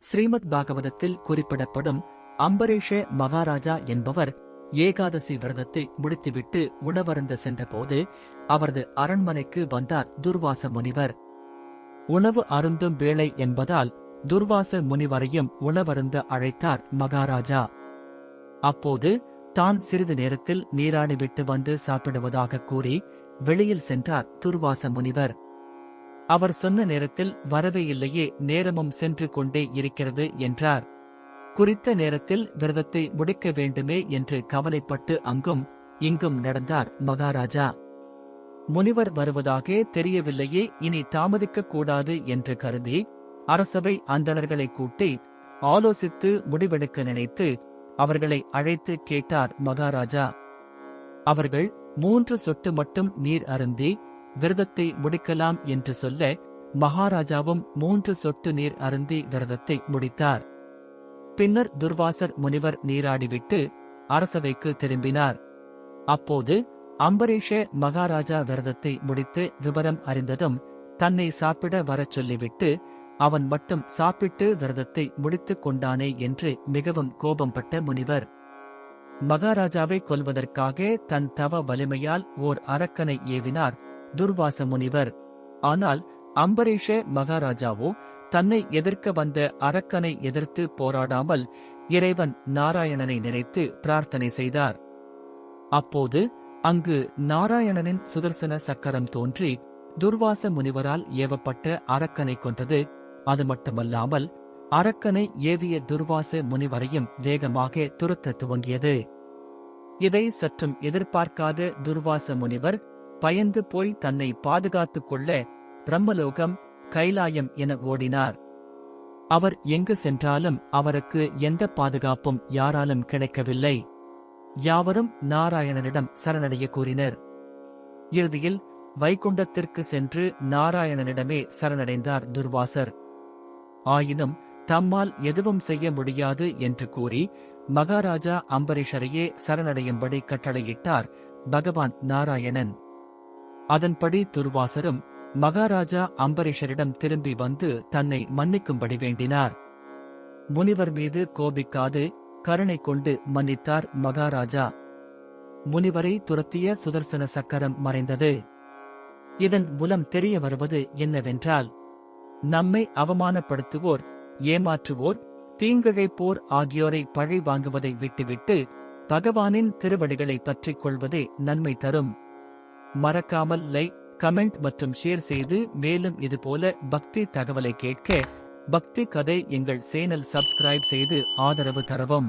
ஸ்ரீமத் பாகவதத்தில் குறிப்பிடப்படும் அம்பரீஷ மகாராஜா என்பவர் ஏகாதசி விரதத்தை முடித்துவிட்டு உணவருந்த சென்றபோது அவரது அரண்மனைக்கு வந்தார் துர்வாச முனிவர். உணவு அருந்தும் வேளை என்பதால் துர்வாச முனிவரையும் உணவருந்த அழைத்தார் மகாராஜா. அப்போது தான் சிறிது நேரத்தில் நீராடிவிட்டு வந்து சாப்பிடுவதாக கூறி வெளியில் சென்றார் துர்வாச முனிவர். அவர் சொன்ன நேரத்தில் வரவே இல்லையே, நேரமும் சென்று கொண்டே இருக்கிறது என்றார். குறித்த நேரத்தில் விரதத்தை முடிக்க வேண்டுமே என்று கவலைப்பட்டு அங்கும் இங்கும் நடந்தார் மகாராஜா. முனிவர் வருவதாக தெரியவில்லையே, இனி தாமதிக்கக் கூடாது என்று கருதி அரசவை அந்தணர்களை கூட்டி ஆலோசித்து முடிவெடுக்க நினைத்து அவர்களை அழைத்து கேட்டார் மகாராஜா. அவர்கள் 3 சொட்டு மட்டும் நீர் அருந்தி விரதத்தை முடிக்கலாம் என்று சொல்ல மகாராஜாவும் 3 சொட்டு நீர் அருந்தி விரதத்தை முடித்தார். பின்னர் துர்வாசர் முனிவர் நீராடிவிட்டு அரசவைக்கு திரும்பினார். அப்போது அம்பரீஷ மகாராஜா விரதத்தை முடித்து விவரம் அறிந்ததும் தன்னை சாப்பிட வரச் சொல்லிவிட்டு அவன் மட்டும் சாப்பிட்டு விரதத்தை முடித்துக் கொண்டானே என்று மிகவும் கோபம்பட்ட முனிவர் மகாராஜாவை கொல்வதற்காக தன் தவ வலிமையால் ஓர் அரக்கனை ஏவினார் துர்வாச முனிவர். ஆனால் அம்பரீஷ மகாராஜாவோ தன்னை எதிர்க்க வந்த அரக்கனை எதிர்த்து போராடாமல் இறைவன் நாராயணனை நினைத்து பிரார்த்தனை செய்தார். அப்போது அங்கு நாராயணனின் சுதர்சன சக்கரம் தோன்றி துர்வாச முனிவரால் ஏவப்பட்ட அரக்கனை கொன்றது. அது மட்டுமல்லாமல் அரக்கனை ஏவிய துர்வாச முனிவரையும் வேகமாக துரத்த துவங்கியது. இதை சற்றும் எதிர்பார்க்காத துர்வாச முனிவர் பயந்து போய் தன்னை பாதுகாத்துக் கொள்ள பிரம்மலோகம், கைலாயம் என ஓடினார். அவர் எங்கு சென்றாலும் அவருக்கு எந்த பாதுகாப்பும் யாராலும் கிடைக்கவில்லை. யாவரும் நாராயணனிடம் சரணடைய கூறினர். இறுதியில் வைகுண்டத்திற்கு சென்று நாராயணனிடமே சரணடைந்தார் துர்வாசர். ஆயினும் தம்மால் எதுவும் செய்ய முடியாது என்று கூறி மகாராஜா அம்பரீஷரையே சரணடையும்படி கட்டளையிட்டார் பகவான் நாராயணன். அதன்படி துர்வாசரும் மகாராஜா அம்பரீஷரிடம் திரும்பி வந்து தன்னை மன்னிக்கும்படி வேண்டினார். முனிவர் மீது கோபிக்காது கருணை கொண்டு மன்னித்தார் மகாராஜா. முனிவரை துரத்திய சுதர்சன சக்கரம் மறைந்தது. இதன் மூலம் தெரிய வருவது என்னவென்றால், நம்மை அவமானப்படுத்துவோர், ஏமாற்றுவோர், தீங்கிழைப்போர் ஆகியோரை பழி வாங்குவதை விட்டுவிட்டு பகவானின் திருவடிகளை பற்றிக் கொள்வதே நன்மை தரும். மறக்காமல் லைக், கமெண்ட் மற்றும் ஷேர் செய்து மேலும் இதுபோல பக்தி தகவலை கேட்க பக்தி கதை எங்கள் சேனல் சப்ஸ்கிரைப் செய்து ஆதரவு தரவும்.